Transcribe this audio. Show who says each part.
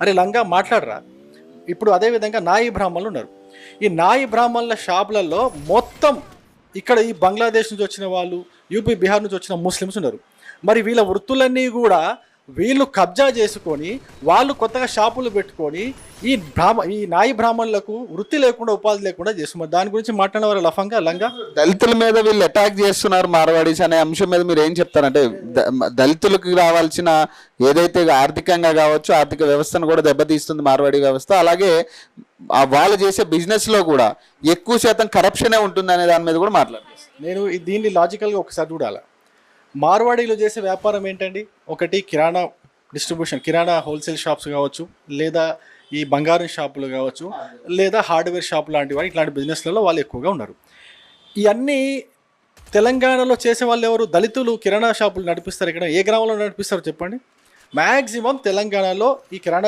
Speaker 1: అరే లంగా మాట్లాడరా. ఇప్పుడు అదేవిధంగా నాయి బ్రాహ్మణులు ఉన్నారు. ఈ నాయి బ్రాహ్మణుల షాపులలో మొత్తం ఇక్కడ ఈ బంగ్లాదేశ్ నుంచి వచ్చిన వాళ్ళు, యూపీ బిహార్ నుంచి వచ్చిన ముస్లిమ్స్ ఉన్నారు. మరి వీళ్ళ వృత్తులన్నీ కూడా వీళ్ళు కబ్జా చేసుకొని వాళ్ళు కొత్తగా షాపులు పెట్టుకొని ఈ నాయి బ్రాహ్మణులకు వృత్తి లేకుండా ఉపాధి లేకుండా చేస్తున్నారు. దాని గురించి మాట్లాడిన వారు లఫంగా లంగా.
Speaker 2: దళితుల మీద వీళ్ళు అటాక్ చేస్తున్నారు మార్వాడీస్ అనే అంశం మీద మీరు ఏం చెప్తారంటే దళితులకు రావాల్సిన ఏదైతే ఆర్థికంగా కావచ్చు ఆర్థిక వ్యవస్థను కూడా దెబ్బతీస్తుంది మార్వాడి వ్యవస్థ, అలాగే వాళ్ళు చేసే బిజినెస్ లో కూడా ఎక్కువ శాతం కరప్షనే ఉంటుంది అనే దాని మీద కూడా మాట్లాడుతాను.
Speaker 1: నేను దీన్ని లాజికల్గా ఒకసారి చూడాలి. మార్వాడీలు చేసే వ్యాపారం ఏంటండి? ఒకటి కిరాణా డిస్ట్రిబ్యూషన్, కిరాణా హోల్సేల్ షాప్స్ కావచ్చు, లేదా ఈ బంగారం షాపులు కావచ్చు, లేదా హార్డ్వేర్ షాప్ లాంటి వాటి ఇట్లాంటి బిజినెస్లలో వాళ్ళు ఎక్కువగా ఉన్నారు. ఇవన్నీ తెలంగాణలో చేసే వాళ్ళు ఎవరు? దళితులు కిరాణా షాపులు నడిపిస్తారు. ఇక్కడ ఏ గ్రామంలో నడిపిస్తారు చెప్పండి? మ్యాక్సిమం తెలంగాణలో ఈ కిరాణా